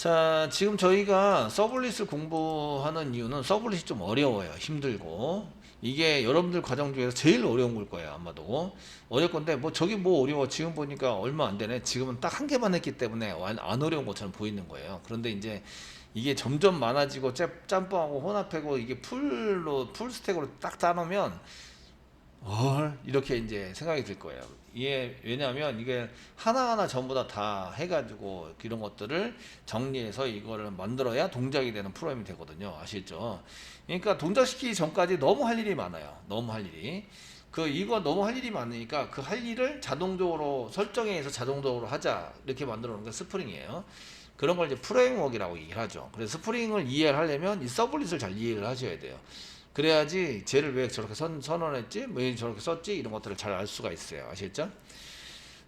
자, 지금 저희가 서블릿을 공부하는 이유는 서블릿이 좀 어려워요. 힘들고. 이게 여러분들 과정 중에서 제일 어려운 걸 거예요. 아마도. 어려울 건데, 뭐, 저기 뭐 어려워. 지금 보니까 얼마 안 되네. 지금은 딱 한 개만 했기 때문에 안 어려운 것처럼 보이는 거예요. 그런데 이제 이게 점점 많아지고 짬뽕하고 혼합하고 이게 풀 스택으로 딱 짜놓으면 이렇게 이제 생각이 들 거예요. 이게 왜냐하면 이게 하나하나 전부 다 해가지고 이런 것들을 정리해서 이거를 만들어야 동작이 되는 프로그램이 되거든요. 아시죠? 그러니까 동작시키기 전까지 너무 할 일이 많아요. 너무 할 일이. 이거 너무 할 일이 많으니까 그 할 일을 자동적으로 설정해서 자동적으로 하자. 이렇게 만들어 놓은 게 스프링이에요. 그런 걸 이제 프레임워크라고 얘기를 하죠. 그래서 스프링을 이해를 하려면 이 서블릿을 잘 이해를 하셔야 돼요. 그래야지 쟤를 왜 저렇게 선언했지? 왜 저렇게 썼지? 이런 것들을 잘 알 수가 있어요. 아시겠죠?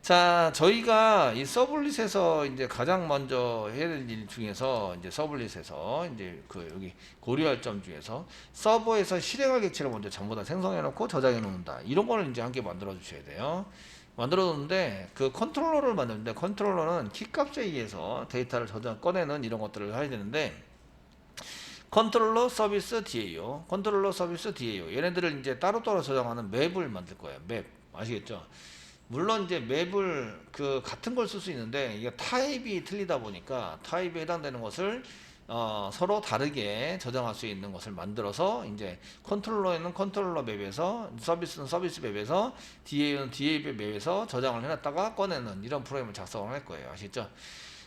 자, 저희가 이 서블릿에서 이제 가장 먼저 해야 될 일 중에서 이제 서블릿에서 이제 여기 고려할 점 중에서 서버에서 실행할 객체를 먼저 전부 다 생성해 놓고 저장해 놓는다. 이런 거를 이제 함께 만들어 주셔야 돼요. 만들어 놓는데 그 컨트롤러를 만드는데 컨트롤러는 키값에 의해서 데이터를 꺼내는 이런 것들을 해야 되는데 컨트롤러 서비스 DAO, 컨트롤러 서비스 DAO. 얘네들을 이제 따로따로 저장하는 맵을 만들 거예요. 맵. 아시겠죠? 물론 이제 맵을 같은 걸 쓸 수 있는데 이게 타입이 틀리다 보니까 타입에 해당되는 것을 서로 다르게 저장할 수 있는 것을 만들어서 이제 컨트롤러에는 컨트롤러 맵에서 서비스는 서비스 맵에서 DA는 DA 맵에서 저장을 해놨다가 꺼내는 이런 프로그램을 작성을 할 거예요. 아시죠?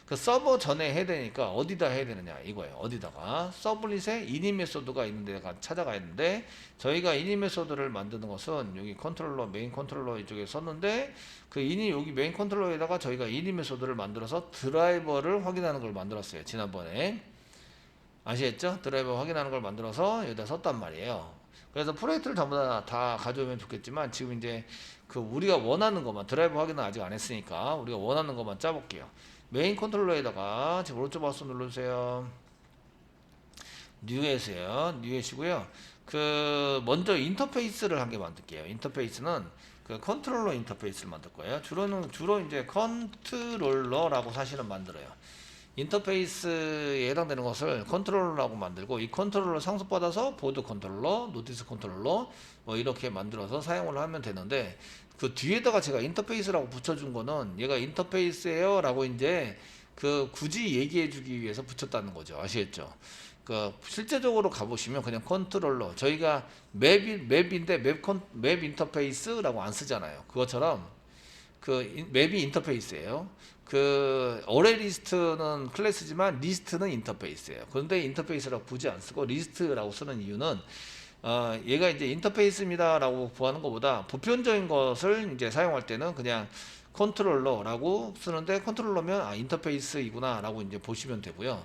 그 서버 전에 해야 되니까 어디다 해야 되느냐 이거예요. 어디다가 서블릿에 이니 메소드가 있는 데가 찾아가야 되는데 저희가 이니 메소드를 만드는 것은 여기 컨트롤러 메인 컨트롤러 이쪽에 썼는데 여기 메인 컨트롤러에다가 저희가 이니 메소드를 만들어서 드라이버를 확인하는 걸 만들었어요. 지난번에 아시겠죠? 드라이버 확인하는 걸 만들어서 여기다 썼단 말이에요. 그래서 프로젝트를 전부 다 가져오면 좋겠지만 지금 이제 우리가 원하는 것만 드라이버 확인은 아직 안 했으니까 우리가 원하는 것만 짜볼게요. 메인 컨트롤러에다가 지금 오른쪽 마우스 눌러주세요. 뉴에서요. 뉴에시고요. 먼저 인터페이스를 한 개 만들게요. 인터페이스는 컨트롤러 인터페이스를 만들 거예요. 주로 이제 컨트롤러라고 사실은 만들어요. 인터페이스에 해당되는 것을 컨트롤러라고 만들고 이 컨트롤러 상속받아서 보드 컨트롤러, 노티스 컨트롤러 뭐 이렇게 만들어서 사용을 하면 되는데 뒤에다가 제가 인터페이스라고 붙여준 거는 얘가 인터페이스예요 라고 이제 굳이 얘기해 주기 위해서 붙였다는 거죠. 아시겠죠? 실제적으로 가보시면 그냥 컨트롤러 저희가 맵인데 맵 인터페이스라고 안 쓰잖아요. 그것처럼 맵이 인터페이스예요. 어레 리스트는 클래스지만 리스트는 인터페이스예요. 그런데 인터페이스라고 굳이 안 쓰고 리스트라고 쓰는 이유는 얘가 이제 인터페이스입니다라고 구하는 것보다 보편적인 것을 이제 사용할 때는 그냥 컨트롤러라고 쓰는데 컨트롤러면 인터페이스이구나라고 이제 보시면 되고요.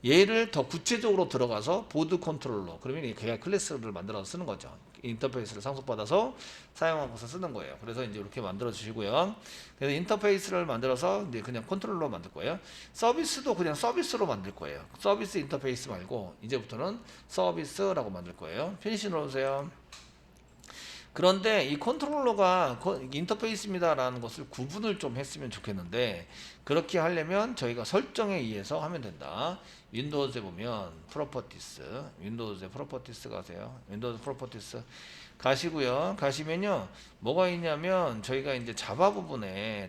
얘를 더 구체적으로 들어가서 보드 컨트롤러 그러면 걔가 클래스를 만들어서 쓰는 거죠. 인터페이스를 상속받아서 사용하고서 쓰는 거예요. 그래서 이제 이렇게 만들어 주시고요. 그래서 인터페이스를 만들어서 이제 그냥 컨트롤러 만들 거예요. 서비스도 그냥 서비스로 만들 거예요. 서비스 인터페이스 말고 이제부터는 서비스라고 만들 거예요. 피니시 눌러주세요. 그런데 이 컨트롤러가 인터페이스입니다라는 것을 구분을 좀 했으면 좋겠는데 그렇게 하려면 저희가 설정에 의해서 하면 된다. 윈도우즈에 보면 프로퍼티스, 윈도우즈에 프로퍼티스 가세요. 윈도우즈 프로퍼티스 가시고요. 가시면요. 뭐가 있냐면 저희가 이제 자바 부분에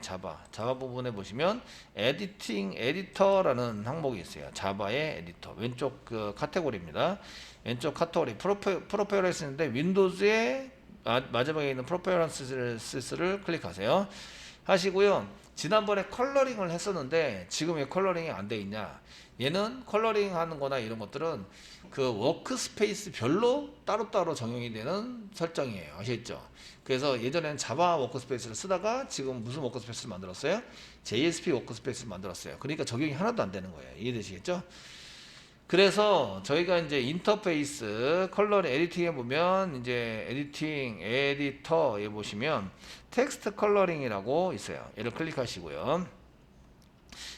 보시면 에디터라는 항목이 있어요. 자바의 에디터. 왼쪽 카테고리입니다. 왼쪽 카테고리 프로페어런스 있는데 윈도우즈에 마지막에 있는 프로페어런스를 클릭하세요. 하시고요. 지난번에 컬러링을 했었는데 지금 왜 컬러링이 안 돼 있냐? 얘는 컬러링 하는 거나 이런 것들은 워크스페이스 별로 따로따로 적용이 되는 설정이에요. 아시겠죠? 그래서 예전에는 자바 워크스페이스를 쓰다가 지금 무슨 워크스페이스를 만들었어요? JSP 워크스페이스를 만들었어요. 그러니까 적용이 하나도 안 되는 거예요. 이해되시겠죠? 그래서 저희가 이제 인터페이스 컬러링 에디팅에 보면 이제 에디터에 보시면 텍스트 컬러링이라고 있어요. 얘를 클릭하시고요.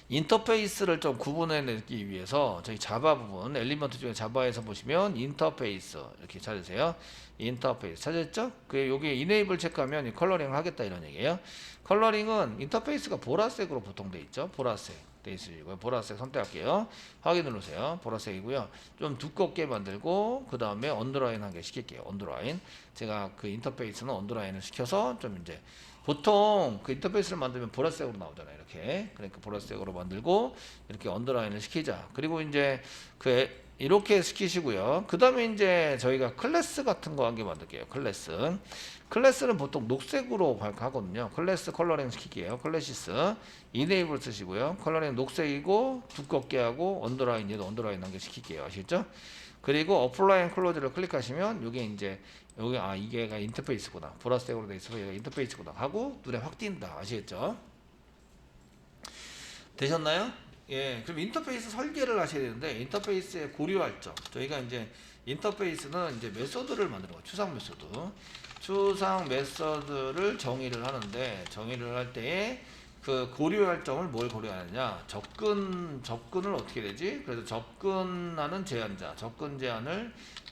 인터페이스를 좀 구분해내기 위해서 저희 자바 부분 엘리먼트 중에 자바에서 보시면 인터페이스 이렇게 찾으세요. 인터페이스 찾았죠? 여기 이네이블 체크하면 이 컬러링을 하겠다 이런 얘기예요. 컬러링은 인터페이스가 보라색으로 보통 돼 있죠. 보라색. 돼 있으시고요. 보라색 선택할게요. 확인 누르세요. 보라색이고요. 좀 두껍게 만들고 그 다음에 언더라인 한 개 시킬게요. 언더라인. 제가 그 인터페이스는 언더라인을 시켜서 좀 이제 보통 그 인터페이스를 만들면 보라색으로 나오잖아요. 이렇게. 그러니까 보라색으로 만들고 이렇게 언더라인을 시키자. 그리고 이제 이렇게 시키시고요. 그 다음에 이제 저희가 클래스 같은 거 한 개 만들게요. 클래스는 보통 녹색으로 하거든요. 클래스 컬러링 시킬게요. 클래시스 이네이블 쓰시고요. 컬러링 녹색이고 두껍게 하고 언더라인 얘도 언더라인 한 개 시킬게요. 아시겠죠? 그리고 어플라인 클로즈를 클릭하시면 이게 이제 여기 이게가 인터페이스구나. 보라색으로 돼 있어서 얘가 인터페이스구나 하고 눈에 확 띈다. 아시겠죠? 되셨나요? 예, 그럼 인터페이스 설계를 하셔야 되는데 인터페이스의 고려할 점. 저희가 이제 인터페이스는 이제 메소드를 만드는 거예요. 추상 메소드를 정의를 하는데 정의를 할 때에 그 고려할 점을 뭘 고려하느냐? 접근을 어떻게 되지? 그래서 접근하는 제한자,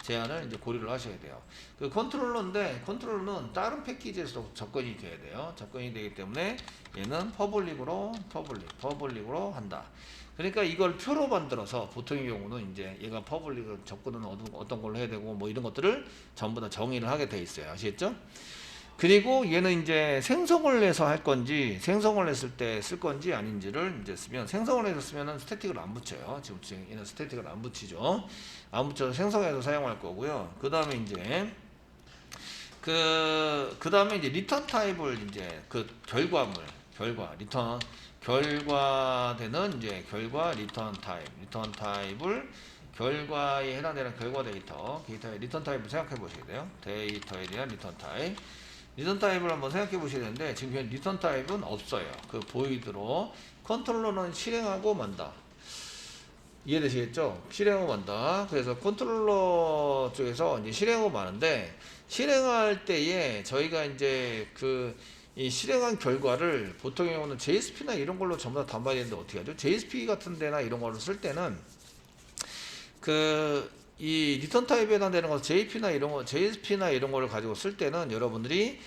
제한을 이제 고려를 하셔야 돼요. 그 컨트롤러인데 컨트롤러는 다른 패키지에서 접근이 돼야 돼요. 접근이 되기 때문에 얘는 퍼블릭으로 한다. 그러니까 이걸 표로 만들어서 보통의 경우는 이제 얘가 퍼블릭을 접근은 어떤 걸로 해야 되고 뭐 이런 것들을 전부 다 정의를 하게 돼 있어요. 아시겠죠? 그리고 얘는 이제 생성을 해서 할 건지 생성을 했을 때 쓸 건지 아닌지를 이제 쓰면 생성을 해서 쓰면은 스태틱을 안 붙여요. 지금 얘는 스태틱을 안 붙이죠. 안 붙여서 생성해서 사용할 거고요. 그 다음에 이제 그 다음에 이제 리턴 타입을 이제 그 결과되는 이제 리턴 타입을 결과에 해당되는 결과 데이터의 리턴 타입을 생각해 보셔야 돼요. 데이터에 대한 리턴 타입을 한번 생각해 보셔야 되는데 지금 리턴 타입은 없어요. 그 보이드로 컨트롤러는 실행하고 만다. 이해되시겠죠? 실행하고 만다. 그래서 컨트롤러 쪽에서 이제 실행하고 마는데 실행할 때에 저희가 이제 이 실행한 결과를 보통의 경우는 JSP나 이런 걸로 전부 다 담아야 되는데 어떻게 하죠? JSP 같은 데나 이런 거를 쓸 때는 이 리턴 타입에 해당되는 거 JSP나 이런 거를 가지고 쓸 때는 여러분들이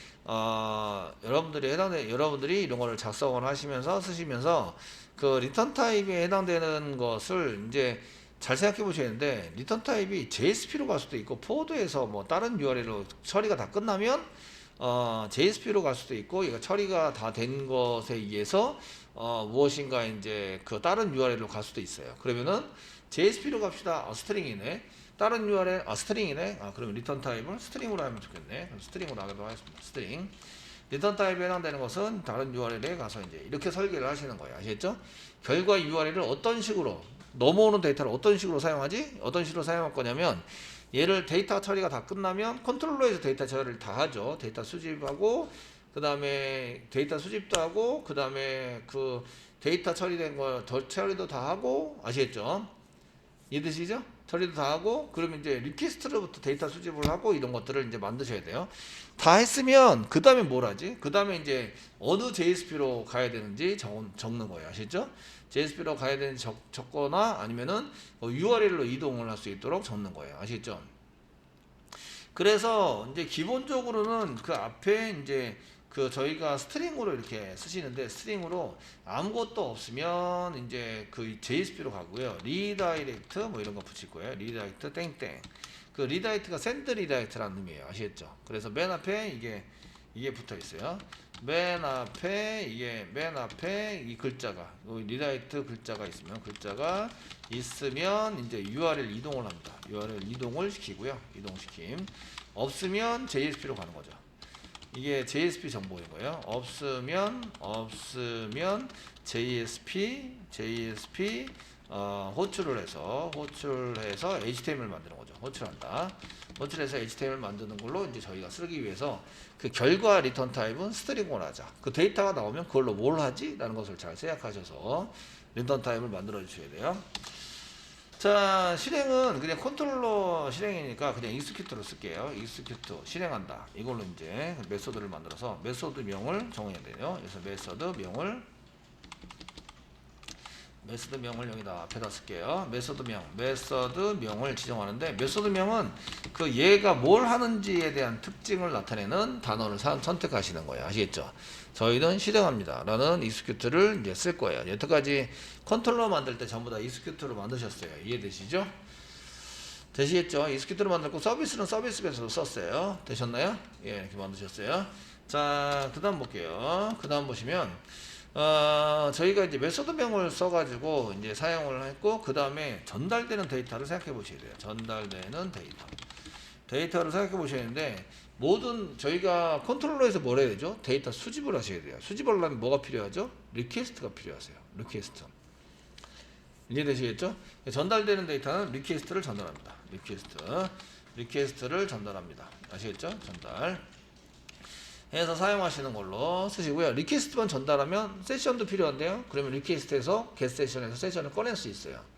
이런 거를 작성을 하시면서 쓰시면서 그 리턴 타입에 해당되는 것을 이제 잘 생각해 보셔야 되는데 리턴 타입이 JSP로 갈 수도 있고 포워드에서 뭐 다른 URL로 처리가 다 끝나면 JSP로 갈 수도 있고 얘가 처리가 다 된 것에 의해서 무엇인가 이제 그 다른 URL로 갈 수도 있어요. 그러면은 JSP로 갑시다. 스트링이네. 다른 URL 스트링이네. 그러면 리턴 타입을 스트링으로 하면 좋겠네. 그럼 스트링으로 하기도 하겠습니다. 스트링. 리턴 타입에 해당되는 것은 다른 URL에 가서 이제 이렇게 설계를 하시는 거예요. 아시겠죠? 결과 URL을 어떤 식으로 넘어오는 데이터를 어떤 식으로 사용하지? 어떤 식으로 사용할 거냐면 얘를 데이터 처리가 다 끝나면 컨트롤러에서 데이터 처리를 다 하죠. 데이터 수집하고 그 다음에 데이터 수집도 하고 그 다음에 그 데이터 처리된 거 처리도 다 하고 아시겠죠? 이해되시죠? 처리도 다 하고 그러면 이제 리퀘스트로부터 데이터 수집을 하고 이런 것들을 이제 만드셔야 돼요. 다 했으면 그 다음에 뭘 하지? 그 다음에 이제 어느 JSP로 가야 되는지 적는 거예요. 아시죠? JSP로 가야 되는지 적거나 아니면은 URL로 이동을 할 수 있도록 적는 거예요. 아시겠죠? 그래서 이제 기본적으로는 그 앞에 이제 저희가 스트링으로 이렇게 쓰시는데 스트링으로 아무것도 없으면 이제 그 JSP로 가고요. 리다이렉트 뭐 이런 거 붙일 거예요. 리다이렉트 땡땡. 그 리다이렉트가 샌드 리다이렉트라는 의미예요. 아시겠죠? 그래서 맨 앞에 이게 붙어 있어요. 맨 앞에 이 글자가 리다이렉트 글자가 있으면 이제 URL 이동을 합니다. URL 이동을 시키고요. 이동시킴. 없으면 JSP로 가는 거죠. 이게 JSP 정보인 거예요. 없으면 JSP 호출을 해서 HTML 만드는 거죠. 호출해서 HTML 만드는 걸로 이제 저희가 쓰기 위해서 그 결과 리턴 타입은 스트링으로 하자. 그 데이터가 나오면 그걸로 뭘 하지? 라는 것을 잘 생각하셔서 리턴 타입을 만들어 주셔야 돼요. 자, 실행은 그냥 컨트롤러 실행이니까 그냥 execute로 쓸게요. execute 실행한다. 이걸로 이제 메소드를 만들어서 메소드 명을 정해야 돼요. 그래서 메소드 명을 메소드명을 여기다 앞에다 쓸게요. 메소드명을 지정하는데 메소드명은 그 얘가 뭘 하는지에 대한 특징을 나타내는 단어를 선택하시는 거예요. 아시겠죠? 저희는 실행합니다 라는 execute를 이제 쓸 거예요. 여태까지 컨트롤러 만들 때 전부 다 execute로 만드셨어요. 이해되시죠? 되시겠죠? execute로 만들고 서비스는 서비스에서 썼어요. 되셨나요? 예, 이렇게 만드셨어요. 자, 그 다음 볼게요. 그 다음 보시면 저희가 이제 메소드명을 써가지고 이제 사용을 했고, 그 다음에 전달되는 데이터를 생각해 보셔야 돼요. 전달되는 데이터를 생각해 보셔야 되는데, 모든 저희가 컨트롤러에서 뭘 해야 되죠? 데이터 수집을 하셔야 돼요. 수집을 하려면 뭐가 필요하죠? 리퀘스트가 필요하세요. 리퀘스트. 이해되시겠죠? 전달되는 데이터는 리퀘스트를 전달합니다. 리퀘스트를 전달합니다. 아시겠죠? 전달. 해서 사용하시는 걸로 쓰시고요. 리퀘스트만 전달하면 세션도 필요한데요. 그러면 리퀘스트에서 get 세션에서 세션을 꺼낼 수 있어요.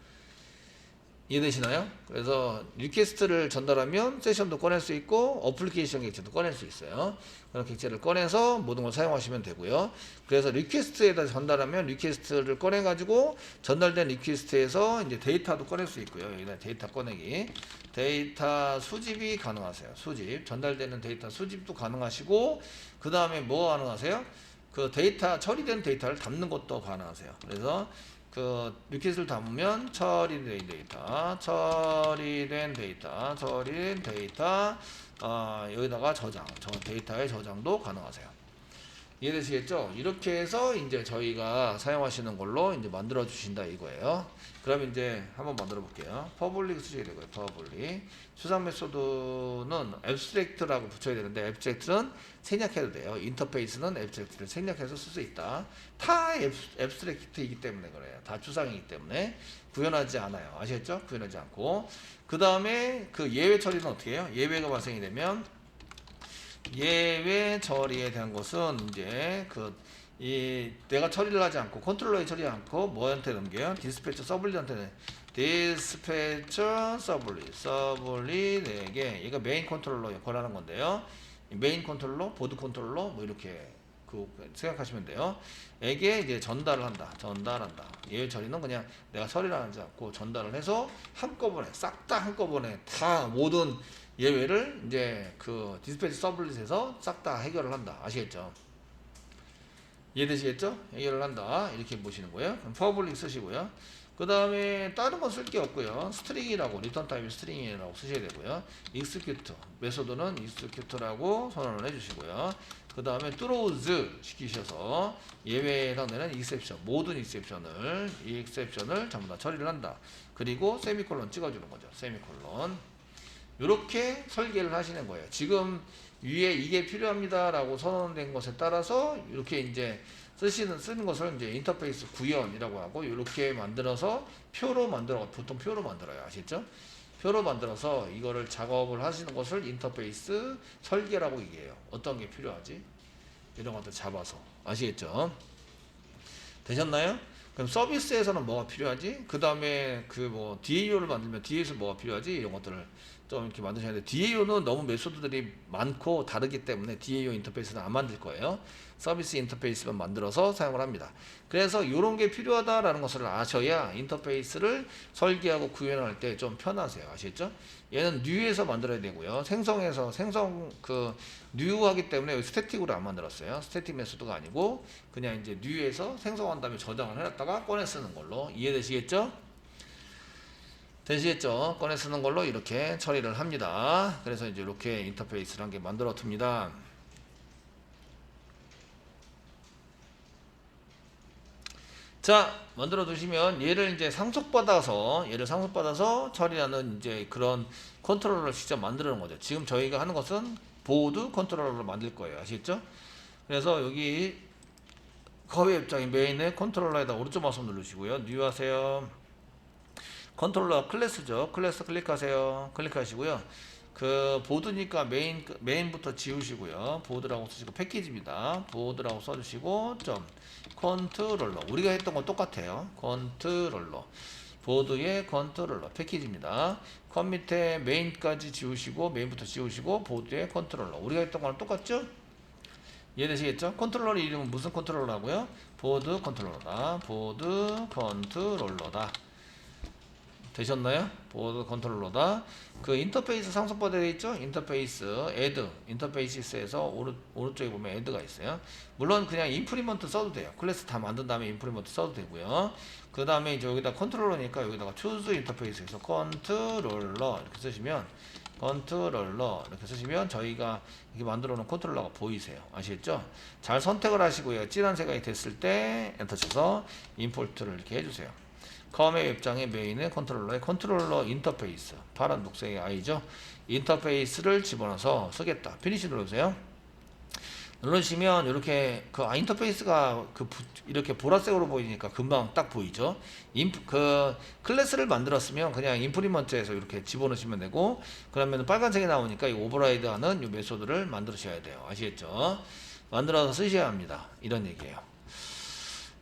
이해되시나요? 그래서 리퀘스트를 전달하면 세션도 꺼낼 수 있고 어플리케이션 객체도 꺼낼 수 있어요. 그런 객체를 꺼내서 모든 걸 사용하시면 되고요. 그래서 리퀘스트에다 전달하면 리퀘스트를 꺼내 가지고 전달된 리퀘스트에서 이제 데이터도 꺼낼 수 있고요. 여기다 데이터 꺼내기, 데이터 수집이 가능하세요. 수집, 전달되는 데이터 수집도 가능하시고, 그 다음에 뭐 가능하세요? 그 데이터 처리된 데이터를 담는 것도 가능하세요. 그래서 그 리퀘스트를 담으면 처리된 데이터 여기다가 데이터의 저장도 가능하세요. 이해되시겠죠? 이렇게 해서 이제 저희가 사용하시는 걸로 이제 만들어 주신다 이거예요. 그럼 이제 한번 만들어 볼게요. 퍼블릭 쓰셔야 되고요. 퍼블릭. 수상 메소드는 앱스트랙트라고 붙여야 되는데, 앱스트랙트는 생략해도 돼요. 인터페이스는 앱스트랙트를 생략해서 쓸 수 있다. 다 앱스트랙트이기 때문에 그래요. 다 추상이기 때문에 구현하지 않아요. 아시겠죠? 구현하지 않고. 그 다음에 그 예외 처리는 어떻게 해요? 예외가 발생이 되면 예외 처리에 대한 것은 이제 내가 처리를 하지 않고 컨트롤러에 처리하지 않고 뭐한테 넘겨요? 디스패처 서블릿한테 디스패처 서블릿에게, 얘가 메인 컨트롤러 역할을 하는 건데요. 메인 컨트롤러, 보드 컨트롤러 뭐 이렇게 생각하시면 돼요. 에게 이제 전달한다. 예외 처리는 그냥 내가 처리를 하지 않고 전달을 해서 한꺼번에 싹 다 한꺼번에 다 모든 예외를 이제 그 디스패치 서블릿에서 싹 다 해결을 한다. 아시겠죠? 이해되시겠죠? 해결을 한다. 이렇게 보시는 거예요. 그럼 퍼블릭 쓰시고요. 그 다음에 다른 건 쓸 게 없고요. 스트링이라고, 리턴 타입 스트링이라고 쓰셔야 되고요. execute, 메소드는 execute라고 선언을 해주시고요. 그 다음에 throws 시키셔서 예외에 해당되는 exception, 모든 exception을 전부 다 처리를 한다. 그리고 세미콜론 찍어주는 거죠. 세미콜론. 이렇게 설계를 하시는 거예요. 지금 위에 이게 필요합니다라고 선언된 것에 따라서 이렇게 이제 쓰는 것을 이제 인터페이스 구현이라고 하고, 이렇게 만들어서 보통 표로 만들어요. 아시죠? 표로 만들어서 이거를 작업을 하시는 것을 인터페이스 설계라고 얘기해요. 어떤 게 필요하지? 이런 것들 잡아서. 아시겠죠? 되셨나요? 그럼 서비스에서는 뭐가 필요하지? 그 다음에 DAO를 만들면 DAO에서 뭐가 필요하지? 이런 것들을 좀 이렇게 만드셔야 돼요. DAO는 너무 메소드들이 많고 다르기 때문에 DAO 인터페이스는 안 만들 거예요. 서비스 인터페이스만 만들어서 사용을 합니다. 그래서 이런 게 필요하다라는 것을 아셔야 인터페이스를 설계하고 구현할 때 좀 편하세요. 아시겠죠? 얘는 뉴에서 만들어야 되고요. 뉴하기 때문에 스태틱으로 안 만들었어요. 스태틱 메소드가 아니고 그냥 이제 뉴에서 생성한 다음에 저장을 해놨다가 꺼내 쓰는 걸로. 이해되시겠죠? 되시겠죠? 꺼내 쓰는 걸로 이렇게 처리를 합니다. 그래서 이제 이렇게 인터페이스를 한 개 만들어 둡니다. 자, 만들어 두시면 얘를 상속받아서 처리하는 이제 그런 컨트롤러를 직접 만드는 거죠. 지금 저희가 하는 것은 보드 컨트롤러를 만들 거예요. 아시겠죠? 그래서 여기 커브 입장에 메인에 컨트롤러에다 오른쪽 마우스 누르시고요. 뉴 하세요. 컨트롤러 클래스죠. 클래스 클릭하시고요. 그 보드니까 메인부터 지우시고요. 보드라고 쓰시고 패키지입니다. 보드라고 써주시고 컨트롤러, 우리가 했던 건 똑같아요. 컨트롤러, 보드의 컨트롤러 패키지입니다. 컴 밑에 메인까지 지우시고, 메인부터 지우시고 보드의 컨트롤러, 우리가 했던 거랑 똑같죠? 이해되시겠죠? 컨트롤러 이름은 무슨 컨트롤러라고요? 보드 컨트롤러다. 보드 컨트롤러다. 되셨나요? 보드 컨트롤러다. 그 인터페이스 상속받아 되어 있죠? 인터페이스, add, 인터페이스에서 오른쪽에 보면 add가 있어요. 물론 그냥 인프리먼트 써도 돼요. 클래스 다 만든 다음에 인프리먼트 써도 되고요. 그 다음에 이제 여기다 컨트롤러니까 여기다가 choose 인터페이스에서 컨트롤러 이렇게 쓰시면 컨트롤러 이렇게 쓰시면 저희가 이렇게 만들어 놓은 컨트롤러가 보이세요. 아시겠죠? 잘 선택을 하시고요. 진한 색깔이 됐을 때 엔터 쳐서 임포트를 이렇게 해주세요. 컴의 웹장의 메인의 컨트롤러의 컨트롤러 인터페이스 파란 녹색의 아이죠. 인터페이스를 집어넣어서 쓰겠다. 피니시 눌러주세요. 누르시면 이렇게 그 인터페이스가 이렇게 보라색으로 보이니까 금방 딱 보이죠. 그 클래스를 만들었으면 그냥 인프리먼트에서 이렇게 집어넣으시면 되고, 그러면 빨간색이 나오니까 이 오버라이드하는 이 메소드를 만드셔야 돼요. 아시겠죠? 만들어서 쓰셔야 합니다. 이런 얘기예요.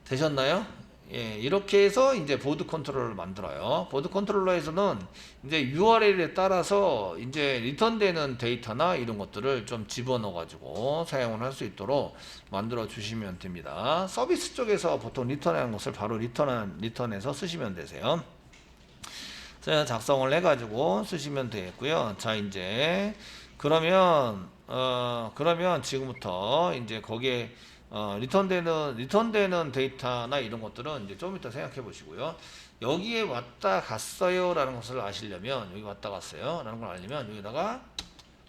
되셨나요? 예, 이렇게 해서 이제 보드 컨트롤러를 만들어요. 보드 컨트롤러에서는 이제 URL에 따라서 이제 리턴되는 데이터나 이런 것들을 좀 집어넣어 가지고 사용을 할 수 있도록 만들어 주시면 됩니다. 서비스 쪽에서 보통 리턴하는 것을 바로 리턴해서 쓰시면 되세요. 자, 작성을 해 가지고 쓰시면 되겠고요. 자, 이제 그러면 지금부터 이제 거기에 리턴되는 데이터나 이런 것들은 이제 좀 이따 생각해 보시고요. 여기에 왔다 갔어요 라는 것을 아시려면, 여기 왔다 갔어요 라는 걸 알려면 여기다가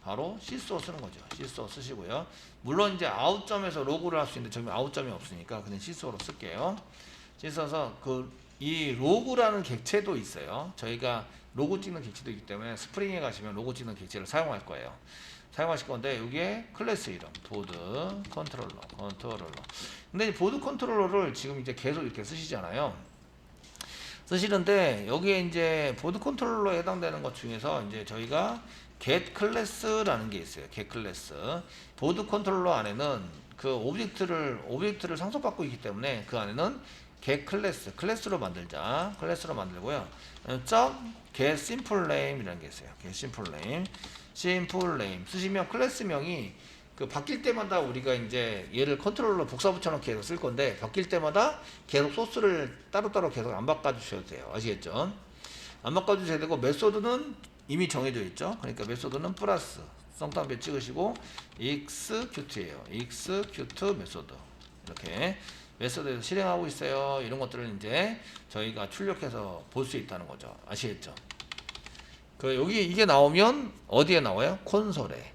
바로 시소 쓰는 거죠. 시소 쓰시고요. 물론 이제 아웃점에서 로그를 할 수 있는데 저기 아웃점이 없으니까 그냥 시소로 쓸게요. 시소서 이 로그라는 객체도 있어요. 저희가 로고 찍는 객체도 있기 때문에 스프링에 가시면 로고 찍는 객체를 사용할 거예요. 사용하실 건데, 여기에 클래스 이름 보드 컨트롤러. 근데 이 보드 컨트롤러를 지금 이제 계속 이렇게 쓰시잖아요. 쓰시는데 여기에 이제 보드 컨트롤러에 해당되는 것 중에서 이제 저희가 get 클래스라는 게 있어요. get 클래스. 보드 컨트롤러 안에는 그 오브젝트를 상속받고 있기 때문에 그 안에는 get 클래스로 만들자. 클래스로 만들고요. get simple name이라는 게 있어요. get simple name 쓰시면 클래스명이 그 바뀔 때마다 우리가 이제 얘를 컨트롤러 복사 붙여넣기 해서 쓸 건데, 바뀔 때마다 계속 소스를 따로따로 계속 안 바꿔주셔도 돼요. 아시겠죠? 안 바꿔주셔야 되고, 메소드는 이미 정해져 있죠. 그러니까 메소드는 플러스 성탄배 찍으시고 execute예요. execute 메소드. 이렇게 메소드에서 실행하고 있어요. 이런 것들을 이제 저희가 출력해서 볼 수 있다는 거죠. 아시겠죠? 여기 이게 나오면 어디에 나와요? 콘솔에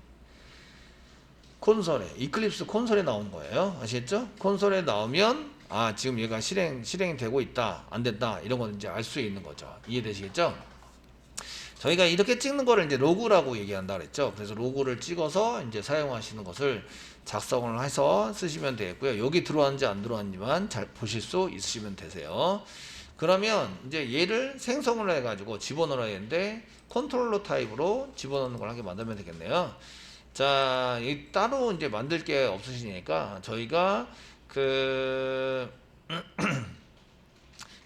이클립스 콘솔에 나오는 거예요. 아시겠죠? 콘솔에 나오면 지금 얘가 실행이 되고 있다, 안 된다, 이런 건 이제 알 수 있는 거죠. 이해되시겠죠? 저희가 이렇게 찍는 거를 이제 로그라고 얘기한다 그랬죠. 그래서 로그를 찍어서 이제 사용하시는 것을 작성을 해서 쓰시면 되겠고요. 여기 들어왔는지 안 들어왔는지만 잘 보실 수 있으시면 되세요. 그러면 이제 얘를 생성을 해가지고 집어넣어야 되는데, 컨트롤러 타입으로 집어넣는 걸 하게 만들면 되겠네요. 자, 따로 이제 만들 게 없으시니까 저희가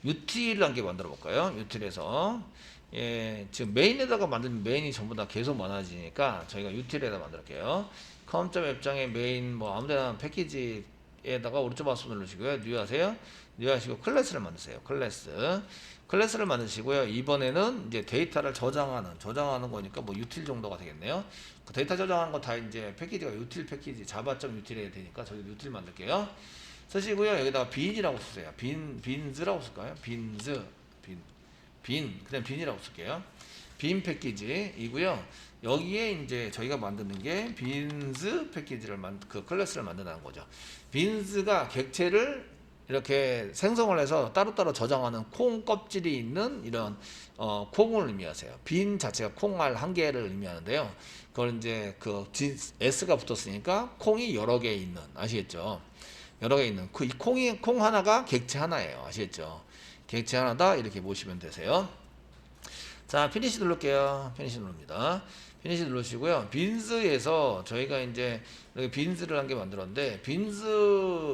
util을 한 개 만들어 볼까요? util에서 지금 메인에다가 만들면 메인이 전부 다 계속 많아지니까 저희가 util에다 만들게요. com.앱장의 메인 뭐 아무데나 패키지에다가 오른쪽 마우스 누르시고요. 뉴 하세요. 뉴 하시고 클래스를 만드세요. 클래스를 만드시고요. 이번에는 이제 데이터를 저장하는 거니까 뭐 util 정도가 되겠네요. 그 데이터 저장하는 거 다 이제 패키지가 util 패키지 java.util이 되니까 저희 util 만들게요. 쓰시고요. 여기다가 bin이라고 쓰세요. bins라고 쓸까요? 그냥 bin이라고 쓸게요. bin 패키지이고요. 여기에 이제 저희가 만드는 게 beans 패키지를 그 클래스를 만든다는 거죠. beans가 객체를 이렇게 생성을 해서 따로따로 저장하는 콩 껍질이 있는 이런 콩을 의미하세요. 빈 자체가 콩알 한 개를 의미하는데요. 그걸 이제 S가 붙었으니까 콩이 여러 개 있는, 아시겠죠? 여러 개 있는 이 콩 하나가 객체 하나예요. 아시겠죠? 객체 하나다, 이렇게 보시면 되세요. 자, 피니시 누를게요. 피니시 누릅니다. 피니시 누르시고요. 빈스에서 저희가 이제 이렇게 빈스를 한 개 만들었는데,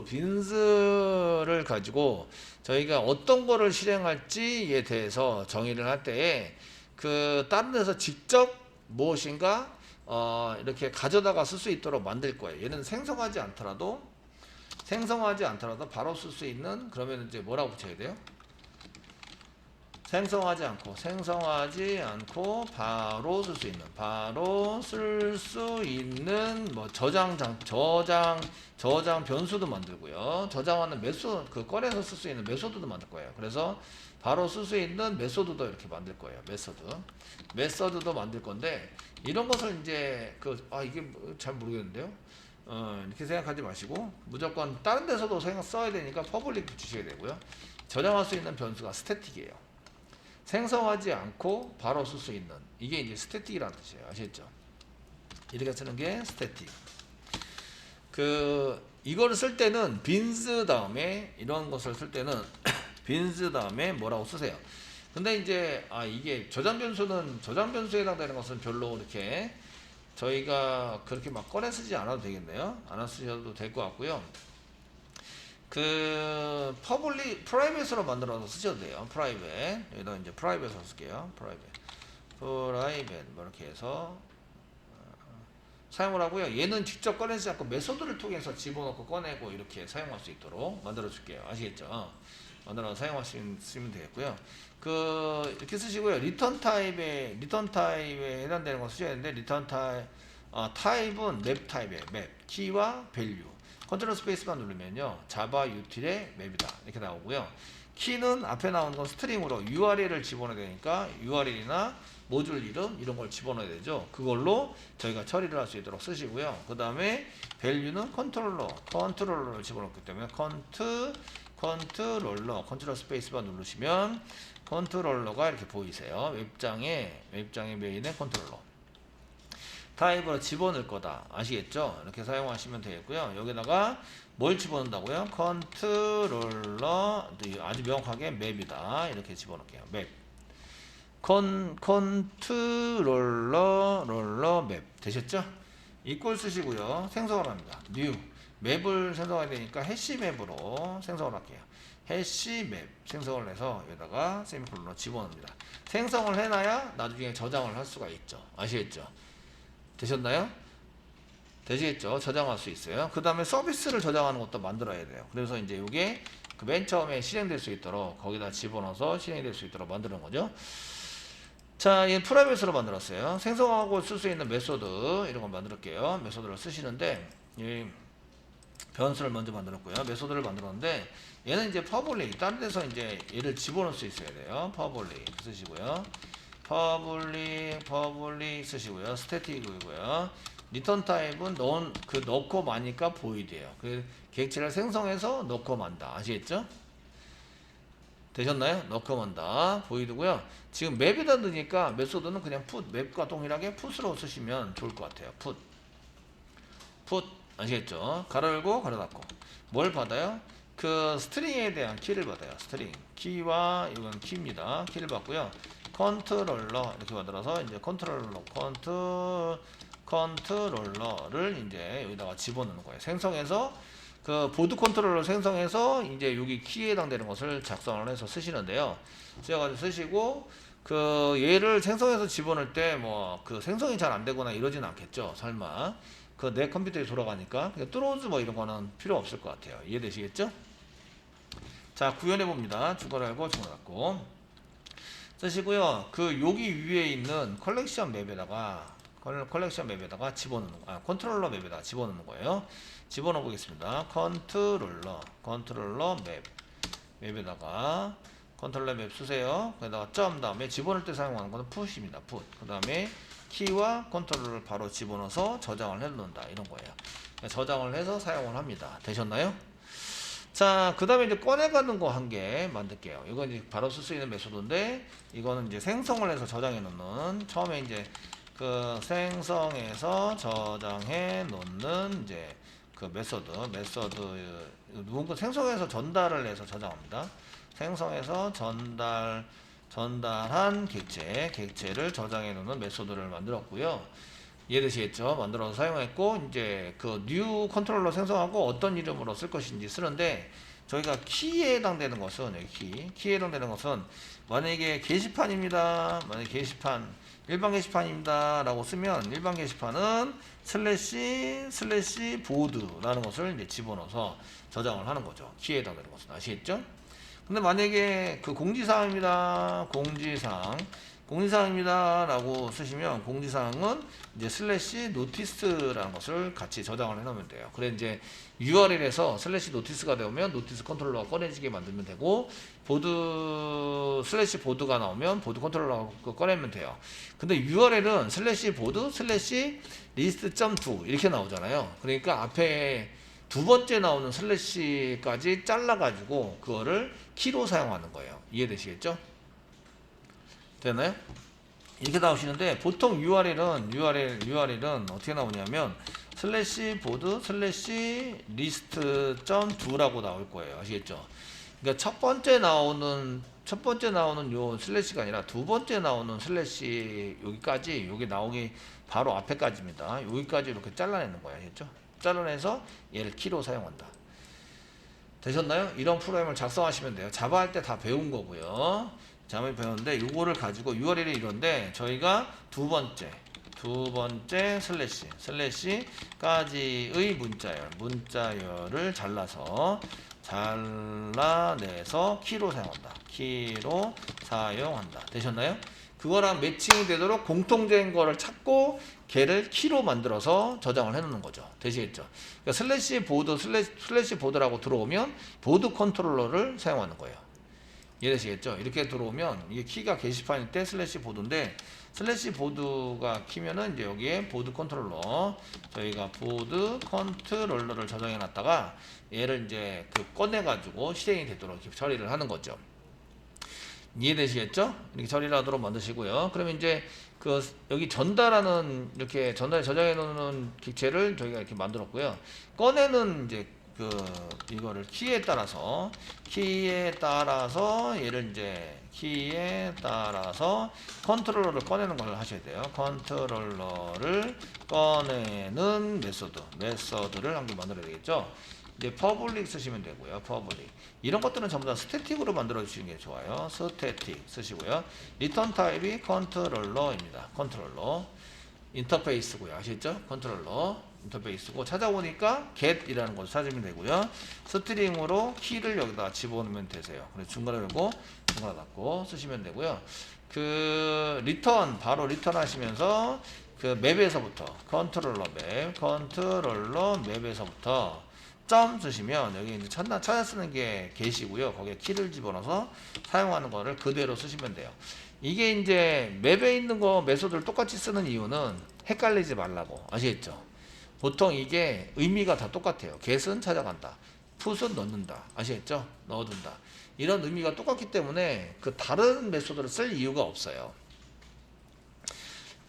빈스를 가지고 저희가 어떤 거를 실행할지에 대해서 정의를 할 때에 다른 데서 직접 무엇인가 이렇게 가져다가 쓸 수 있도록 만들 거예요. 얘는 생성하지 않더라도 바로 쓸 수 있는, 그러면 이제 뭐라고 붙여야 돼요? 생성하지 않고 바로 쓸 수 있는 뭐 저장 변수도 만들고요. 저장하는 메소드, 그 꺼내서 쓸 수 있는 메소드도 만들 거예요. 그래서 바로 쓸 수 있는 메소드도 이렇게 만들 거예요. 메소드도 만들 건데, 이런 것을 이제 이게 잘 모르겠는데요. 이렇게 생각하지 마시고 무조건 다른 데서도 써야 되니까 퍼블릭 붙이셔야 되고요. 저장할 수 있는 변수가 스태틱이에요. 생성하지 않고 바로 쓸 수 있는, 이게 이제 스태틱이라는 뜻이에요. 아시겠죠? 이렇게 쓰는 게 스태틱. 이거를 쓸 때는 빈스 다음에, 이런 것을 쓸 때는 빈스 다음에 뭐라고 쓰세요. 근데 이제 이게 저장 변수에 해당되는 것은 별로 이렇게 저희가 그렇게 막 꺼내 쓰지 않아도 되겠네요. 안 쓰셔도 될 것 같고요. 프라이빗으로 만들어서 쓰셔도 돼요. 프라이빗. 여기다 이제 프라이빗으로 쓸게요. 프라이빗 뭐 이렇게 해서 사용을 하고요. 얘는 직접 꺼내지 않고 메소드를 통해서 집어넣고 꺼내고 이렇게 사용할 수 있도록 만들어 줄게요. 아시겠죠? 만들어서 사용하시면 되겠고요. 이렇게 쓰시고요. 리턴 타입에 해당되는 거 쓰셔야 되는데, 리턴 타입은 맵 타입이에요. 맵. 키와 밸류. 컨트롤 스페이스만 누르면요, 자바 유틸의 맵이다 이렇게 나오고요. 키는 앞에 나오는 건 스트링으로 URL을 집어넣어야 되니까 URL이나 모듈 이름 이런 걸 집어넣어야 되죠. 그걸로 저희가 처리를 할 수 있도록 쓰시고요. 그 다음에 밸류는 컨트롤러를 집어넣기 때문에 컨트롤러 스페이스만 누르시면 컨트롤러가 이렇게 보이세요. 웹장의 메인의 컨트롤러. 타입으로 집어넣을 거다. 아시겠죠? 이렇게 사용하시면 되겠고요. 여기다가 뭘 집어넣는다고요? 컨트롤러, 아주 명확하게 맵이다. 이렇게 집어넣을게요. 맵. 컨트롤러 맵. 되셨죠? 이꼴 쓰시고요. 생성을 합니다. new. 맵을 생성해야 되니까 해시 맵으로 생성을 할게요. 해시 맵 생성을 해서 여기다가 세미콜론으로 집어넣습니다. 생성을 해놔야 나중에 저장을 할 수가 있죠. 아시겠죠? 되셨나요? 되시겠죠? 저장할 수 있어요. 그 다음에 서비스를 저장하는 것도 만들어야 돼요. 그래서 이제 이게 맨 처음에 실행될 수 있도록 거기다 집어넣어서 실행이 될 수 있도록 만드는 거죠. 자, 얘 프라이빗으로 만들었어요. 생성하고 쓸 수 있는 메소드 이런 거 만들게요. 메소드를 쓰시는데, 이 변수를 먼저 만들었고요. 메소드를 만들었는데, 얘는 이제 퍼블릭, 다른 데서 이제 얘를 집어넣을 수 있어야 돼요. 퍼블릭 쓰시고요. 퍼블릭 쓰시고요. 스태틱이고요. 리턴 타입은 넣고 마니까 보이드예요. 그 객체를 생성해서 넣고 만다. 아시겠죠? 되셨나요? 넣고 만다. 보이드고요. 지금 맵에다 넣으니까 메소드는 그냥 맵과 동일하게 풋으로 쓰시면 좋을 것 같아요. 풋. 아시겠죠? 가로 열고 가로 닫고. 뭘 받아요? 스트링에 대한 키를 받아요. 스트링. 키와 이건 키입니다. 키를 받고요. 컨트롤러 이렇게 만들어서 이제 컨트롤러를 이제 여기다가 집어넣는 거예요. 생성해서 보드 컨트롤러 생성해서 이제 여기 키에 해당되는 것을 작성을 해서 쓰시는데요. 쓰셔가지고 쓰시고 얘를 생성해서 집어넣을 때 생성이 잘 안 되거나 이러진 않겠죠. 설마 내 컴퓨터에 돌아가니까 뚫어오즈 이런 거는 필요 없을 것 같아요. 이해되시겠죠? 자, 구현해 봅니다. 중괄호 열고 중괄호 닫고 쓰시고요. 여기 위에 있는 컬렉션 맵에다가 집어넣는 컨트롤러 맵에다가 집어넣는 거예요. 집어넣어 보겠습니다. 컨트롤러 맵에다가 컨트롤러 맵 쓰세요. 거기다가 점 다음에 집어넣을 때 사용하는 것은 풋입니다. 풋. 그 다음에 키와 컨트롤러를 바로 집어넣어서 저장을 해 놓는다. 이런 거예요. 저장을 해서 사용을 합니다. 되셨나요? 자, 그 다음에 이제 꺼내가는 거 한 개 만들게요. 이건 이제 바로 쓸 수 있는 메소드인데, 이거는 이제 생성을 해서 저장해 놓는, 처음에 이제 생성해서 저장해 놓는 이제 메소드, 누군가 생성해서 전달을 해서 저장합니다. 생성해서 전달한 객체를 저장해 놓는 메소드를 만들었고요. 이해되시겠죠? 만들어서 사용했고, 이제 new 컨트롤러 생성하고 어떤 이름으로 쓸 것인지 쓰는데, 저희가 키에 해당되는 것은 여기 키에 해당되는 것은 만약에 게시판입니다. 만약에 게시판 일반 게시판입니다 라고 쓰면 일반 게시판은 슬래시 보드라는 것을 이제 집어넣어서 저장을 하는 거죠. 키에 해당되는 것은 아시겠죠? 근데 만약에 그 공지사항입니다. 공지사항입니다 라고 쓰시면 공지사항은 이제 슬래시 노티스라는 것을 같이 저장을 해 놓으면 돼요. 그래 이제 URL에서 슬래시 노티스가 되면 노티스 컨트롤러가 꺼내지게 만들면 되고 보드 슬래시 보드가 나오면 보드 컨트롤러가 꺼내면 돼요. 근데 URL은 슬래시 보드 슬래시 리스트.2 이렇게 나오잖아요. 그러니까 앞에 두 번째 나오는 슬래시까지 잘라가지고 그거를 키로 사용하는 거예요. 이해되시겠죠? 되나요? 이렇게 나오시는데 보통 URL은 어떻게 나오냐면 슬래시 보드 슬래시 리스트.2라고 나올 거예요. 아시겠죠? 그러니까 첫 번째 나오는 요 슬래시가 아니라 두 번째 나오는 슬래시 여기까지 여기 나오기 바로 앞에까지입니다. 여기까지 이렇게 잘라내는 거예요. 아시겠죠? 잘라내서 얘를 키로 사용한다. 되셨나요? 이런 프로그램을 작성하시면 돼요. 자바 할 때 다 배운 거고요. 자바 배웠는데 이거를 가지고 URL이 이런데 저희가 두 번째 슬래시까지의 문자열을 잘라내서 키로 사용한다. 되셨나요? 그거랑 매칭이 되도록 공통된 거를 찾고 걔를 키로 만들어서 저장을 해놓는 거죠. 되시겠죠? 그러니까 슬래시 보드라고 들어오면 보드 컨트롤러를 사용하는 거예요. 이해되시겠죠? 이렇게 들어오면 이게 키가 게시판일 때 슬래시 보드인데 슬래시 보드가 키면은 이제 여기에 보드 컨트롤러 저희가 보드 컨트롤러를 저장해 놨다가 얘를 이제 꺼내가지고 실행이 되도록 이렇게 처리를 하는 거죠. 이해되시겠죠? 이렇게 처리를 하도록 만드시고요. 그러면 이제 여기 전달하는 이렇게 전달에 저장해 놓는 객체를 저희가 이렇게 만들었고요. 꺼내는 이제 이거를 키에 따라서 얘를 이제 키에 따라서 컨트롤러를 꺼내는 걸 하셔야 돼요. 컨트롤러를 꺼내는 메소드를 한 개 만들어야 되겠죠. 이제 퍼블릭 쓰시면 되고요. 퍼블릭 이런 것들은 전부 다 스태틱으로 만들어 주시는 게 좋아요. 스태틱 쓰시고요. 리턴 타입이 컨트롤러입니다. 컨트롤러 인터페이스고요. 아시겠죠? 컨트롤러 인터페이스고 찾아보니까 get이라는 것을 찾으면 되고요. 스트링으로 키를 여기다 집어넣으면 되세요. 그래서 중간에 열고 중간에 닫고 쓰시면 되고요. 바로 리턴 하시면서 맵에서부터 컨트롤러 맵에서부터 점 쓰시면 여기 이제 찾아 쓰는 게 get이고요. 거기에 키를 집어넣어서 사용하는 거를 그대로 쓰시면 돼요. 이게 이제 맵에 있는 거 메소드를 똑같이 쓰는 이유는 헷갈리지 말라고. 아시겠죠? 보통 이게 의미가 다 똑같아요. get은 찾아간다. put은 넣는다. 아시겠죠? 넣어둔다. 이런 의미가 똑같기 때문에 다른 메소드를 쓸 이유가 없어요.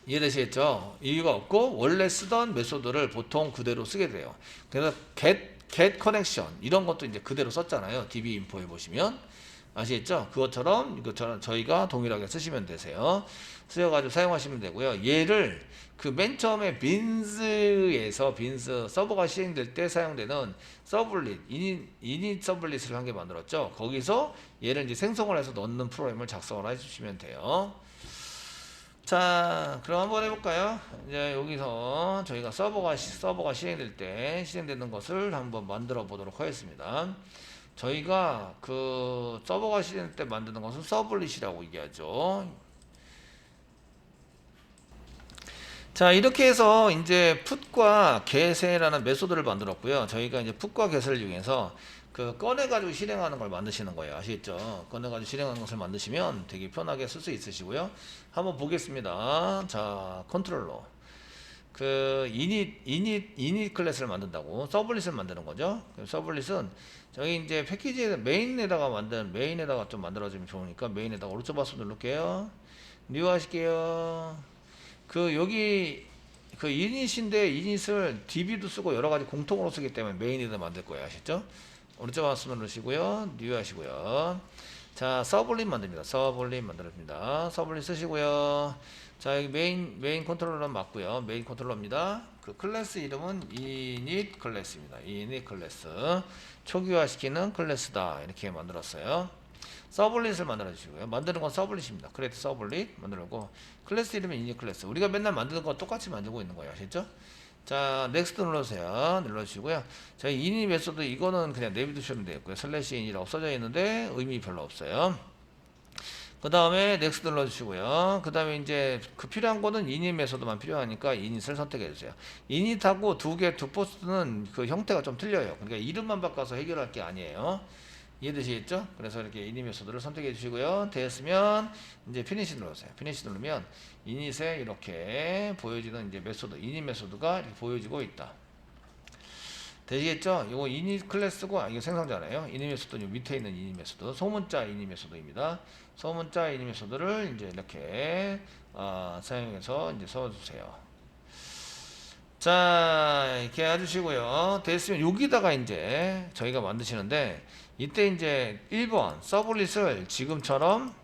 이해되시겠죠? 이유가 없고 원래 쓰던 메소드를 보통 그대로 쓰게 돼요. 그래서 get connection 이런 것도 이제 그대로 썼잖아요. dbinfo에 보시면 아시겠죠? 그것처럼 저희가 동일하게 쓰시면 되세요. 쓰여가지고 사용하시면 되고요. 얘를 맨 처음에 빈스 서버가 시행될 때 사용되는 서블릿 이닛 서블릿을 한 개 만들었죠. 거기서 얘를 이제 생성을 해서 넣는 프로그램을 작성을 해주시면 돼요. 자, 그럼 한번 해볼까요? 이제 여기서 저희가 서버가 시행될 때 시행되는 것을 한번 만들어 보도록 하겠습니다. 저희가 서버가 시행될 때 만드는 것은 서블릿이라고 얘기하죠. 자, 이렇게 해서 이제 put과 get이라는 메소드를 만들었고요. 저희가 이제 put과 get을 이용해서 꺼내가지고 실행하는 걸 만드시는 거예요. 아시겠죠? 꺼내가지고 실행하는 것을 만드시면 되게 편하게 쓸 수 있으시고요. 한번 보겠습니다. 자, 컨트롤러. 이닛 클래스를 만든다고. 서블릿을 만드는 거죠. 서블릿은 저희 이제 패키지에 메인에다가 좀 만들어주면 좋으니까 메인에다가 오른쪽 마우스 누를게요. 뉴 하실게요. 여기 이닛인데 이닛을 db도 쓰고 여러 가지 공통으로 쓰기 때문에 메인에다 만들 거예요. 아시죠? 오른쪽 마우스 누르시고요. 뉴 하시고요. 자, 서블릿 만듭니다. 서블릿 쓰시고요. 자, 여기 메인 컨트롤러 맞고요. 메인 컨트롤러입니다. 그 클래스 이름은 init 클래스입니다. init 클래스. 초기화시키는 클래스다. 이렇게 만들었어요. 서블릿을 만들어 주시고요. 만드는 건 서블릿입니다. create 서블릿 만들고 클래스 이름은 init 클래스. 우리가 맨날 만드는 거 똑같이 만들고 있는 거예요. 아시죠? 자, 넥스트 눌러주세요. 눌러주시고요. 저희 init 메소드 이거는 그냥 내비두시면 되겠고요. 슬래시 in이라고 써져 있는데 의미 별로 없어요. 그 다음에 넥스트 눌러주시고요. 그 다음에 이제 그 필요한 거는 init 메소드만 필요하니까 init을 선택해 주세요. init하고 두 포스트는 그 형태가 좀 틀려요. 그러니까 이름만 바꿔서 해결할 게 아니에요. 이해되시겠죠? 그래서 이렇게 init 메소드를 선택해 주시고요. 되었으면 이제 피니시 눌러주세요. 피니시 누르면 init에 이렇게 보여지는 이제 메소드, init 메소드가 이렇게 보여지고 있다. 되시겠죠? 이거 init 클래스고, 이거 생성자네요. init 메소드 밑에 있는 init 메소드, 소문자 init 메소드입니다. 소문자 init 메소드를 이제 이렇게 사용해서 이제 써주세요. 자, 이렇게 해주시고요. 됐으면 여기다가 이제 저희가 만드시는데, 이때 이제 1번 서블릿을 지금처럼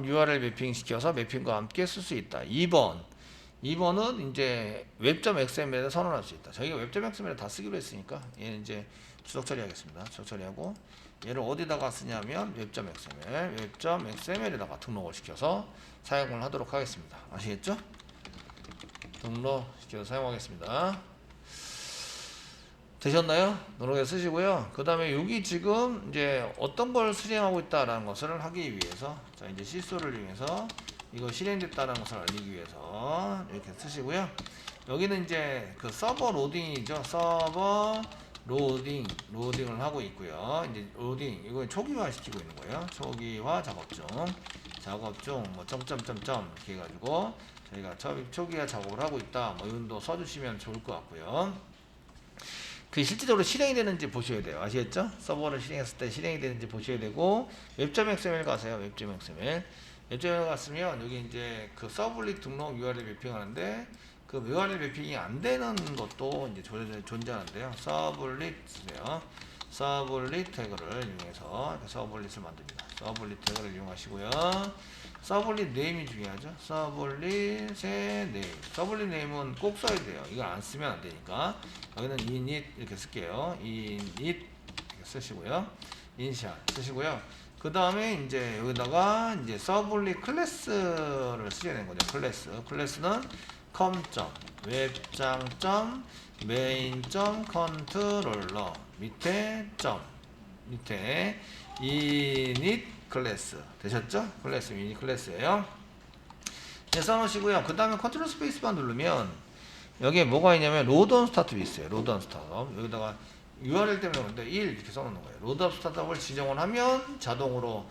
URL 매핑 시켜서 매핑과 함께 쓸 수 있다. 2번은 이제 웹.xml에 선언할 수 있다. 저희가 웹.xml 다 쓰기로 했으니까 얘는 이제 주석 처리하겠습니다. 주석 처리하고 얘를 어디다가 쓰냐면 웹.xml에다가 등록을 시켜서 사용을 하도록 하겠습니다. 아시겠죠? 등록시켜서 사용하겠습니다. 되셨나요? 등록해 쓰시고요. 그 다음에 여기 지금 이제 어떤 걸 실행하고 있다라는 것을 하기 위해서, 자, 이제 실수를 이용해서 이거 실행됐다는 것을 알리기 위해서 이렇게 쓰시고요. 여기는 이제 그 서버 로딩이죠. 서버 로딩을 하고 있고요. 이제 로딩, 이거 초기화 시키고 있는 거예요. 초기화 작업 중 뭐 점점점점 이렇게 해가지고 저희가 초기화 작업을 하고 있다. 뭐 이런도 써주시면 좋을 것 같고요. 그 실질적으로 실행이 되는지 보셔야 돼요. 아시겠죠? 서버를 실행했을 때 실행이 되는지 보셔야 되고, 웹.xml 가세요. 웹.xml 갔으면 여기 이제 그 서블릿 등록 URL 매핑 하는데, 그 URL 매핑이 안 되는 것도 이제 존재하는데요. 서블릿 쓰세요. 서블릿 태그를 이용해서 서블릿을 만듭니다. 서블릿 태그를 이용하시고요. 서블릿 네임이 중요하죠. 서블릿의 네임. 서블릿 네임은 꼭 써야 돼요. 이걸 안 쓰면 안 되니까. 여기는 init 이렇게 쓸게요. init 이렇게 쓰시고요. 인샷 쓰시고요. 그 다음에 이제 여기다가 이제 서블릿 클래스를 쓰셔야 되는 거죠. 클래스는 com.web장.main.controller 밑에 init 클래스 되셨죠? 클래스 미니 클래스예요. 네, 써놓으시고요. 그 다음에 컨트롤 스페이스만 누르면 여기에 뭐가 있냐면 로드온 스타트가 있어요. 로드온 스타트. 여기다가 URL 때문에 그런데 1 이렇게 써놓는 거예요. 로드업 스타트업을 지정을 하면 자동으로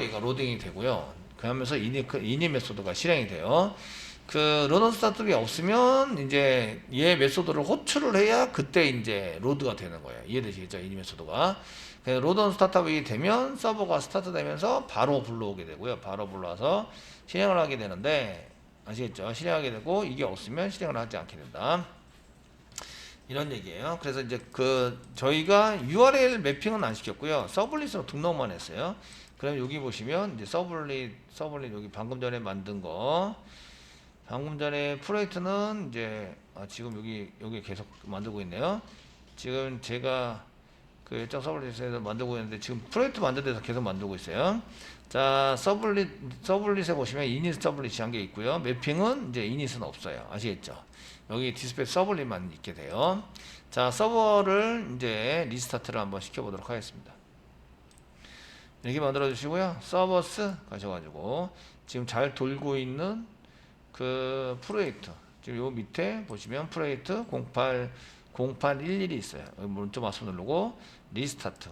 얘가 로딩이 되고요. 그러면서 init 메소드가 실행이 돼요. 그 로드 스타트업이 없으면 이제 얘 메소드를 호출을 해야 그때 이제 로드가 되는 거예요. 이해되시겠죠? init 메소드가. 로드 스타트업이 되면 서버가 스타트 되면서 바로 불러오게 되고요. 바로 불러와서 실행을 하게 되는데, 아시겠죠? 실행하게 되고, 이게 없으면 실행을 하지 않게 된다. 이런 얘기예요. 그래서 이제 저희가 URL 매핑은 안 시켰고요. 서블릿으로 등록만 했어요. 그럼 여기 보시면 이제 서블릿 여기 방금 전에 만든 거, 방금 전에 프로젝트는 이제 지금 여기 계속 만들고 있네요. 지금 제가 그 일정 서블릿에서 만들고 있는데 지금 프로젝트 만든 데서 계속 만들고 있어요. 자, 서블릿에 보시면 init 서블릿이 한 개 있고요. 매핑은 이제 init은 없어요. 아시겠죠? 여기 디스플레이 서블릿만 있게 돼요. 자, 서버를 이제 리스타트를 한번 시켜보도록 하겠습니다. 이렇게 만들어 주시고요. 서버스 가셔가지고 지금 잘 돌고 있는 그 프로젝트, 지금 요 밑에 보시면 프로젝트 0811이 있어요. 오른쪽 마우스 누르고 리스타트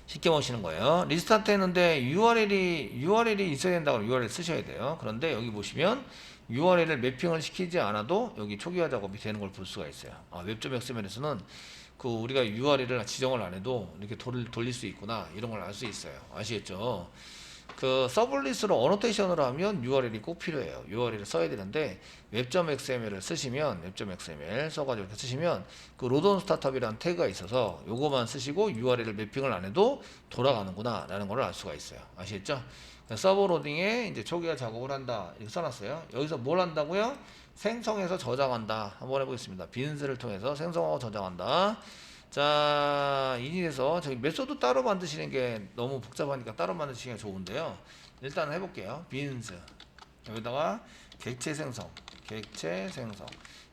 시켜보시는 거예요. 리스타트 했는데 URL이 있어야 된다고 URL 쓰셔야 돼요. 그런데 여기 보시면 URL을 매핑을 시키지 않아도 여기 초기화 작업이 되는 걸 볼 수가 있어요. 웹.xml에서는 그 우리가 URL을 지정을 안 해도 이렇게 돌릴 수 있구나, 이런 걸 알 수 있어요. 아시겠죠? 그 서블릿으로 어노테이션으로 하면 URL이 꼭 필요해요. URL을 써야 되는데 웹.xml을 쓰시면, 웹.xml 써가지고 이렇게 쓰시면 그 로드온 스타트업이라는 태그가 있어서 요거만 쓰시고 URL을 매핑을 안 해도 돌아가는구나 라는 걸 알 수가 있어요. 아시겠죠? 서버 로딩에 이제 초기화 작업을 한다. 이렇게 써놨어요. 여기서 뭘 한다고요? 생성해서 저장한다. 한번 해보겠습니다. 빈스를 통해서 생성하고 저장한다. 자, 인it에서 저기 메소드 따로 만드시는 게 너무 복잡하니까 따로 만드시는 게 좋은데요. 일단 해볼게요. 빈스 여기다가 객체 생성,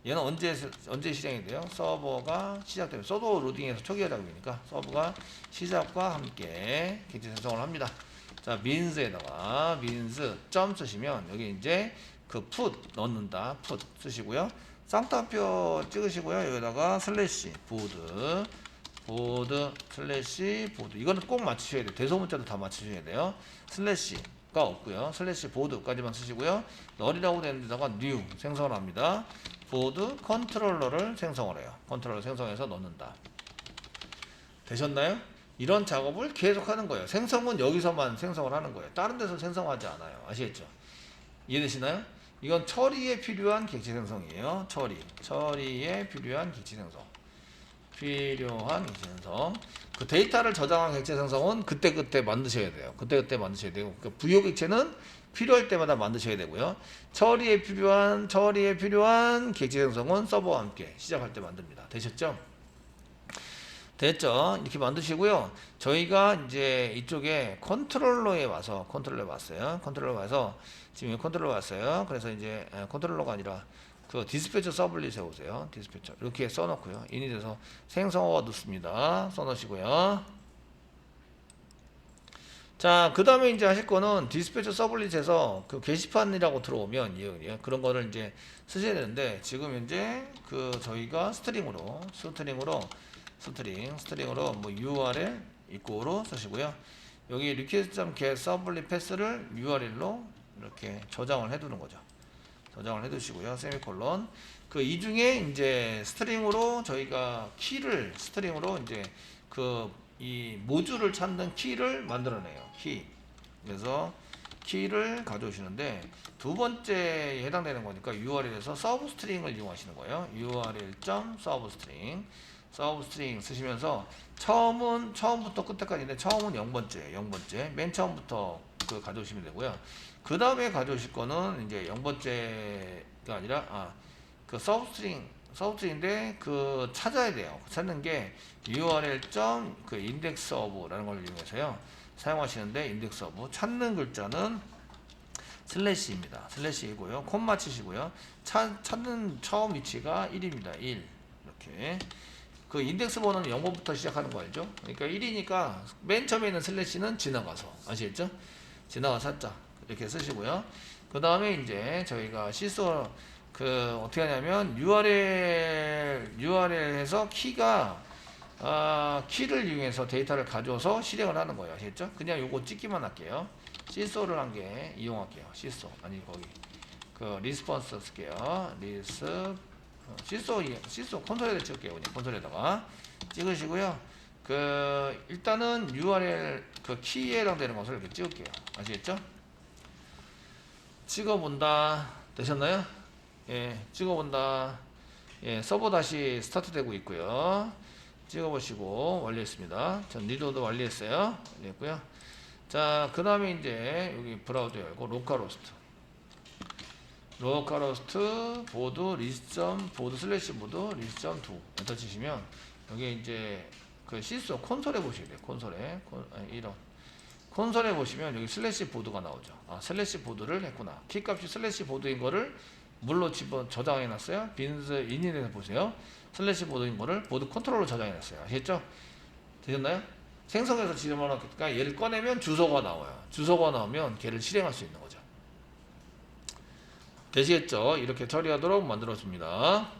얘는 언제 실행이 돼요? 서버가 시작되면 서버 로딩에서 초기화 작업이니까 서버가 시작과 함께 객체 생성을 합니다. 자, 민스에다가 민스 점 쓰시면 여기 이제 그 put 넣는다. put 쓰시고요. 쌍따표 찍으시고요. 여기다가 슬래시 보드 슬래시 보드 이거는 꼭 맞추셔야 돼요. 대소문자도 다 맞추셔야 돼요. 슬래시가 없고요. 슬래시 보드까지만 쓰시고요. 널이라고 되는 데다가 new 생성을 합니다. 보드 컨트롤러를 생성을 해요. 컨트롤러 생성해서 넣는다. 되셨나요? 이런 작업을 계속 하는 거예요. 생성은 여기서만 생성을 하는 거예요. 다른 데서 생성하지 않아요. 아시겠죠? 이해되시나요? 이건 처리에 필요한 객체 생성이에요. 처리에 필요한 객체 생성. 그 데이터를 저장한 객체 생성은 그때그때 만드셔야 돼요. 그때그때 만드셔야 되고, 그러니까 부요 객체는 필요할 때마다 만드셔야 되고요. 처리에 필요한 객체 생성은 서버와 함께 시작할 때 만듭니다. 되셨죠? 됐죠? 이렇게 만드시고요. 저희가 이제 이쪽에 컨트롤러에 왔어요. 지금 여기 컨트롤러 왔어요. 그래서 이제 컨트롤러가 아니라 그 디스패처 서블릿에 오세요. 디스패처 이렇게 써놓고요. 인it에서 생성어가 넣습니다. 써놓으시고요. 자, 그 다음에 이제 하실 거는 디스패처 서블릿에서 그 게시판이라고 들어오면 그런 거를 이제 쓰셔야 되는데, 지금 현재 그 저희가 스트링으로 뭐 URL 입구로 쓰시고요. 여기 request.get 서블릿 패스를 URL로 이렇게 저장을 해두는 거죠. 저장을 해두시고요. 세미콜론. 그 이 중에 이제 스트링으로 저희가 스트링으로 이제 그 이 모듈을 찾는 키를 만들어내요. 그래서 키를 가져오시는데 두 번째에 해당되는 거니까 URL에서 서브 스트링을 이용하시는 거예요. URL.서브스트링 쓰시면서 처음부터 끝까지인데 처음은 0번째 맨 처음부터 그 가져오시면 되고요. 그 다음에 가져오실 거는 이제 0번째가 아니라 그 서브스트링인데 그 찾아야 돼요. 찾는 게 URL. 그 인덱스 오브라는 걸 이용해서요 사용하시는데, 인덱스 오브 찾는 글자는 슬래시입니다. 슬래시이고요. 콤마 치시고요. 찾는 처음 위치가 1입니다. 1 이렇게. 그 인덱스 번호는 0번부터 시작하는 거 알죠? 그러니까 1이니까 맨 처음에 있는 슬래시는 지나가서, 아시겠죠? 지나가서 찾자 이렇게 쓰시고요. 그 다음에 이제 저희가 시소 그 어떻게 하냐면 URL에서 키를 이용해서 데이터를 가져와서 실행을 하는 거예요. 아시겠죠? 그냥 요거 찍기만 할게요. 시소를 한 개 이용할게요. 시소 아니 거기 그 리스폰스 쓸게요. 시소 콘솔에다 찍을게요. 그냥 콘솔에다가 찍으시고요. 그 일단은 URL 그 키에 해당되는 것을 이렇게 찍을게요. 아시겠죠? 찍어본다. 되셨나요? 예, 찍어본다. 예, 서버 다시 스타트 되고 있고요. 찍어보시고 완료했습니다. 전 리로드 완료했어요. 완료했고요. 자, 그 다음에 이제 여기 브라우저 열고 로컬호스트 보드 보드 슬래시 보드 리스점2 엔터 치시면 여기 이제 그 시소 콘솔에 보시게 돼요. 이런 콘솔에 보시면 여기 슬래시 보드가 나오죠. 슬래시 보드를 했구나. 키값이 슬래시 보드인 거를 물로 저장해 놨어요. 빈스 인it에서 보세요. 슬래시 보드인 거를 보드 컨트롤로 저장해 놨어요. 아시겠죠? 되셨나요? 생성해서 집어넣으니까 얘를 꺼내면 주소가 나와요. 주소가 나오면 걔를 실행할 수 있는 거죠. 되시겠죠? 이렇게 처리하도록 만들어줍니다.